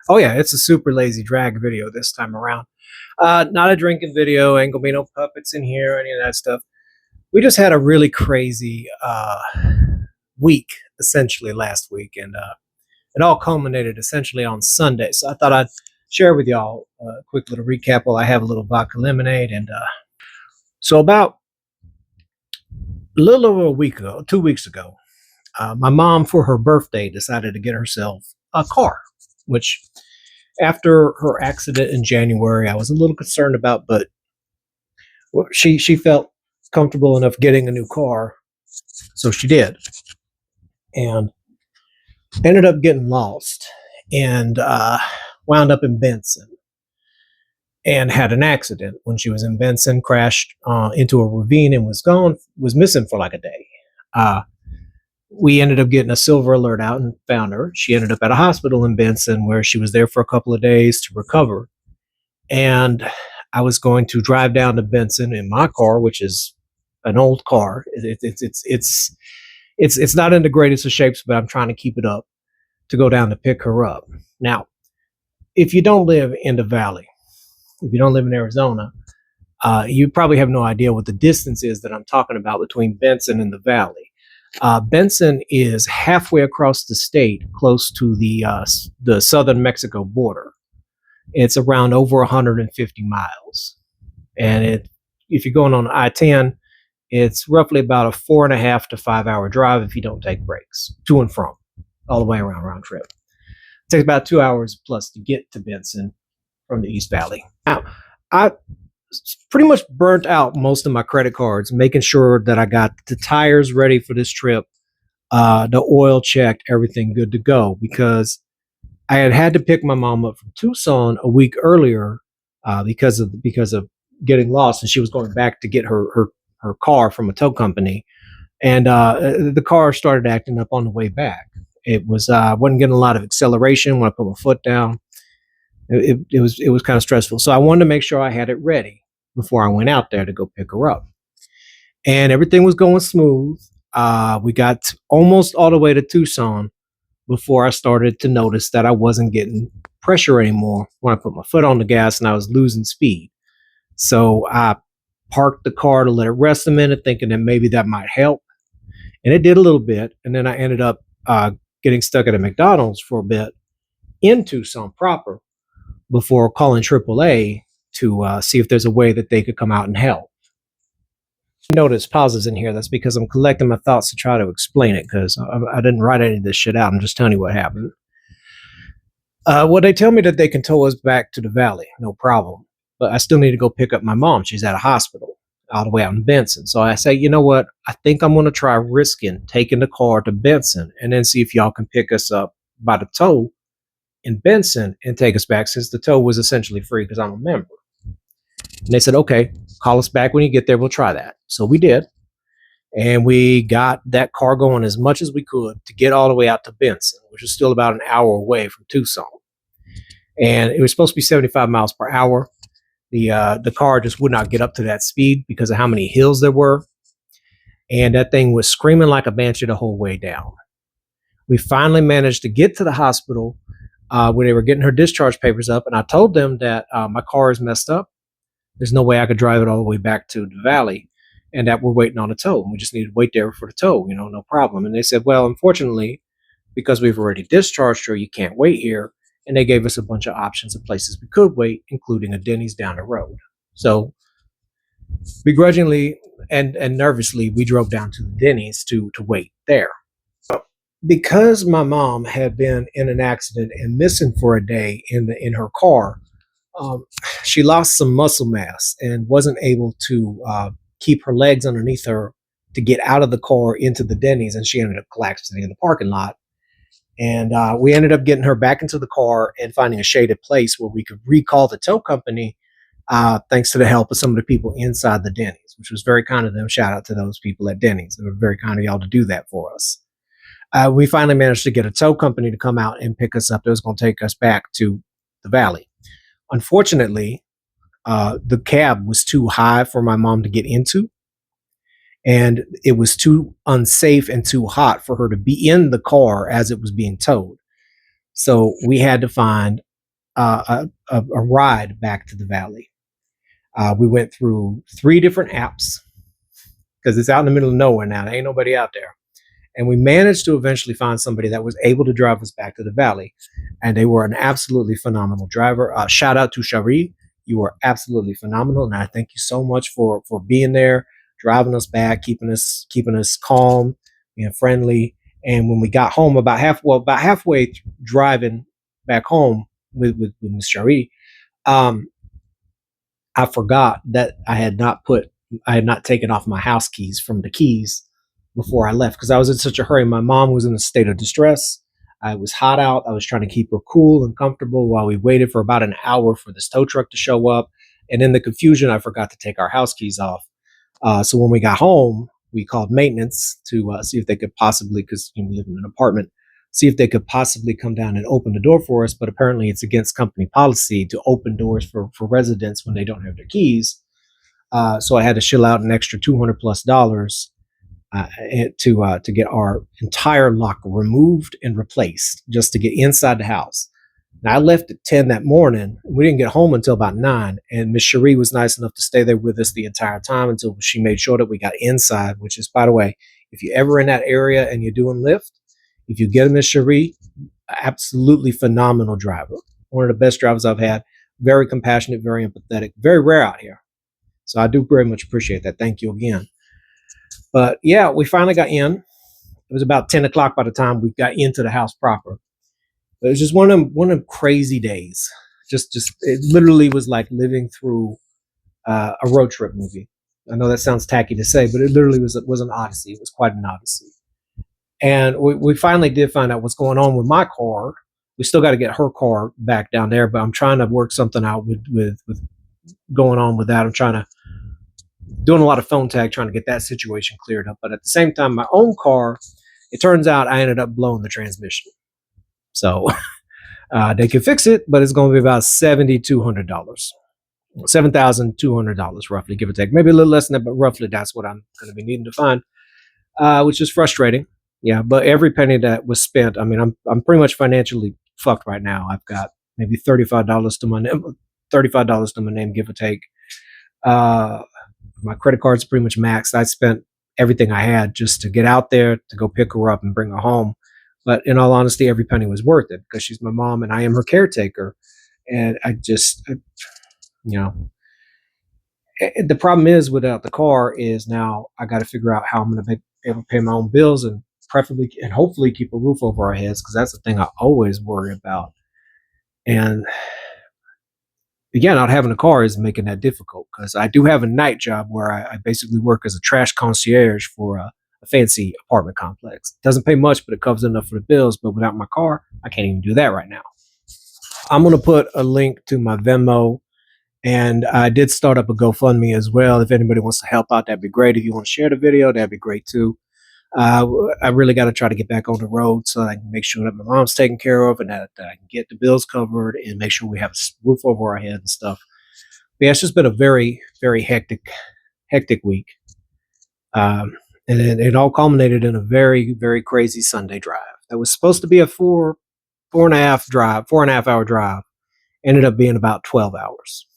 Oh yeah, it's a super lazy drag video this time around. Not a drinking video. Ain't gonna be no puppets in here, any of that stuff. We just had a really crazy week, essentially last week, and it all culminated essentially on Sunday. So I thought I'd share with y'all a quick little recap while I have a little vodka lemonade. And so about a little over a week ago, 2 weeks ago, my mom for her birthday decided to get herself a car, which after her accident in January, I was a little concerned about, but she felt comfortable enough getting a new car, so she did, and ended up getting lost and wound up in Benson and had an accident when she was in Benson, crashed into a ravine and was missing for like a day. Uh, we ended up getting a silver alert out and found her. She ended up at a hospital in Benson where she was there for a couple of days to recover. And I was going to drive down to Benson in my car, which is an old car. It's not in the greatest of shapes, but I'm trying to keep it up to go down to pick her up. Now, if you don't live in the valley, if you don't live in Arizona, you probably have no idea what the distance is that I'm talking about between Benson and the valley. Benson is halfway across the state, close to the southern Mexico border. It's around over 150 miles, and if you're going on I-10, it's roughly about a 4.5 to 5 hour drive if you don't take breaks to and from, all the way around round trip. It takes about 2 hours plus to get to Benson from the East Valley. Now, I pretty much burnt out most of my credit cards, making sure that I got the tires ready for this trip, the oil checked, everything good to go, because I had to pick my mom up from Tucson a week earlier because of getting lost, and she was going back to get her car from a tow company, and the car started acting up on the way back. It was wasn't getting a lot of acceleration when I put my foot down. It was kind of stressful, so I wanted to make sure I had it ready before I went out there to go pick her up, and everything was going smooth. We got almost all the way to Tucson before I started to notice that I wasn't getting pressure anymore when I put my foot on the gas and I was losing speed. So I parked the car to let it rest a minute, thinking that maybe that might help. And it did a little bit. And then I ended up getting stuck at a McDonald's for a bit in Tucson proper before calling AAA to see if there's a way that they could come out and help. Notice pauses in here. That's because I'm collecting my thoughts to try to explain it, because I didn't write any of this shit out. I'm just telling you what happened. Well, they tell me that they can tow us back to the valley, no problem. But I still need to go pick up my mom. She's at a hospital all the way out in Benson. So I say, you know what? I think I'm going to try risking taking the car to Benson and then see if y'all can pick us up by the tow in Benson and take us back, since the tow was essentially free because I'm a member. And they said, okay, call us back when you get there. We'll try that. So we did. And we got that car going as much as we could to get all the way out to Benson, which is still about an hour away from Tucson. And it was supposed to be 75 miles per hour. The car just would not get up to that speed because of how many hills there were. And that thing was screaming like a banshee the whole way down. We finally managed to get to the hospital where they were getting her discharge papers up. And I told them that my car is messed up. There's no way I could drive it all the way back to the valley, and that we're waiting on a tow. We just need to wait there for the tow, no problem. And they said, well, unfortunately, because we've already discharged her, you can't wait here. And they gave us a bunch of options of places we could wait, including a Denny's down the road. So begrudgingly and nervously, we drove down to the Denny's to wait there. Because my mom had been in an accident and missing for a day in her car, she lost some muscle mass and wasn't able to keep her legs underneath her to get out of the car into the Denny's, and she ended up collapsing in the parking lot. And we ended up getting her back into the car and finding a shaded place where we could recall the tow company, thanks to the help of some of the people inside the Denny's, which was very kind of them. Shout out to those people at Denny's. They were very kind of y'all to do that for us. We finally managed to get a tow company to come out and pick us up. That was going to take us back to the valley. Unfortunately, the cab was too high for my mom to get into, and it was too unsafe and too hot for her to be in the car as it was being towed. So we had to find a ride back to the valley. We went through 3 different apps because it's out in the middle of nowhere now. There ain't nobody out there. And we managed to eventually find somebody that was able to drive us back to the valley. And they were an absolutely phenomenal driver. Shout out to Shari. You were absolutely phenomenal. And I thank you so much for being there, driving us back, keeping us calm, being friendly. And when we got home, about halfway driving back home with Miss Shari, um, I forgot that I had not taken off my house keys from the keys before I left because I was in such a hurry. My mom was in a state of distress. I was hot out. I was trying to keep her cool and comfortable while we waited for about an hour for this tow truck to show up. And in the confusion, I forgot to take our house keys off. So when we got home, we called maintenance to see if they could possibly, because we live in an apartment, see if they could possibly come down and open the door for us. But apparently, it's against company policy to open doors for residents when they don't have their keys. So I had to shell out an extra $200+ to get our entire lock removed and replaced just to get inside the house. Now I left at 10 that morning. We didn't get home until about 9, and Miss Cherie was nice enough to stay there with us the entire time until she made sure that we got inside. Which is, by the way, if you're ever in that area and you're doing Lyft, if you get a Miss Cherie, absolutely phenomenal driver, one of the best drivers I've had. Very compassionate, very empathetic, very rare out here. So I do very much appreciate that. Thank you again. But yeah, we finally got in. It was about 10 o'clock by the time we got into the house proper. It was just one of them crazy days. Just it literally was like living through a road trip movie. I know that sounds tacky to say, but it literally was an odyssey. It was quite an odyssey. And we finally did find out what's going on with my car. We still got to get her car back down there, but I'm trying to work something out with going on with that. I'm trying to doing a lot of phone tag trying to get that situation cleared up. But at the same time, my own car, it turns out I ended up blowing the transmission. So they can fix it, but it's going to be about $7,200, $7,200 roughly, give or take. Maybe a little less than that, but roughly that's what I'm going to be needing to find, which is frustrating. Yeah, but every penny that was spent, I mean, I'm pretty much financially fucked right now. I've got maybe $35 to my name, give or take. My credit card's pretty much maxed. I spent everything I had just to get out there to go pick her up and bring her home. But in all honesty, every penny was worth it because she's my mom and I am her caretaker. And you know, the problem is without the car is now I got to figure out how I'm going to be able to pay my own bills and preferably and hopefully keep a roof over our heads because that's the thing I always worry about. And again, not having a car is making that difficult because I do have a night job where I basically work as a trash concierge for a fancy apartment complex. Doesn't pay much, but it covers enough for the bills. But without my car, I can't even do that right now. I'm going to put a link to my Venmo, and I did start up a GoFundMe as well. If anybody wants to help out, that'd be great. If you want to share the video, that'd be great too. I really got to try to get back on the road so I can make sure that my mom's taken care of and that I can get the bills covered and make sure we have a roof over our head and stuff. But yeah, it's just been a very, very hectic week. And it all culminated in a very, very crazy Sunday drive. That was supposed to be a 4.5 hour drive. Ended up being about 12 hours.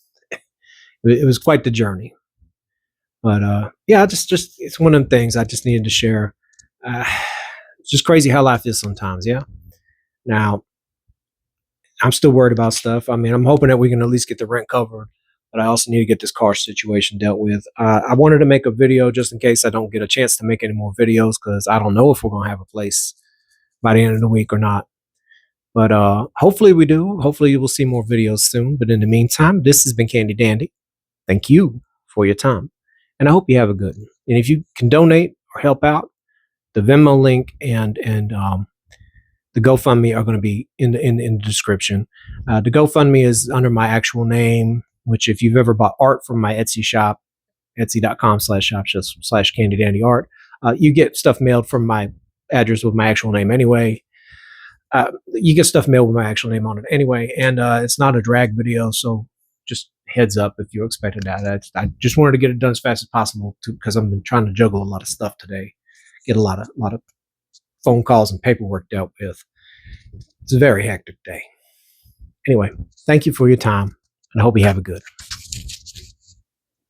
It was quite the journey. But yeah, just it's one of them things I just needed to share. It's just crazy how life is sometimes. Yeah. Now, I'm still worried about stuff. I mean, I'm hoping that we can at least get the rent covered, but I also need to get this car situation dealt with. I wanted to make a video just in case I don't get a chance to make any more videos because I don't know if we're going to have a place by the end of the week or not. But hopefully we do. Hopefully you will see more videos soon. But in the meantime, this has been Candy Dandy. Thank you for your time. And I hope you have a good one. And if you can donate or help out, the Venmo link and the GoFundMe are going to be in the description. The GoFundMe is under my actual name, which if you've ever bought art from my Etsy shop, etsy.com/shop/candydandyart, you get stuff mailed from my address with my actual name anyway. You get stuff mailed with my actual name on it anyway, and it's not a drag video, so just heads up if you're expecting that. I just wanted to get it done as fast as possible because I've been trying to juggle a lot of stuff today, get a lot of phone calls and paperwork dealt with. It's a very hectic day. Anyway, thank you for your time, and I hope you have a good.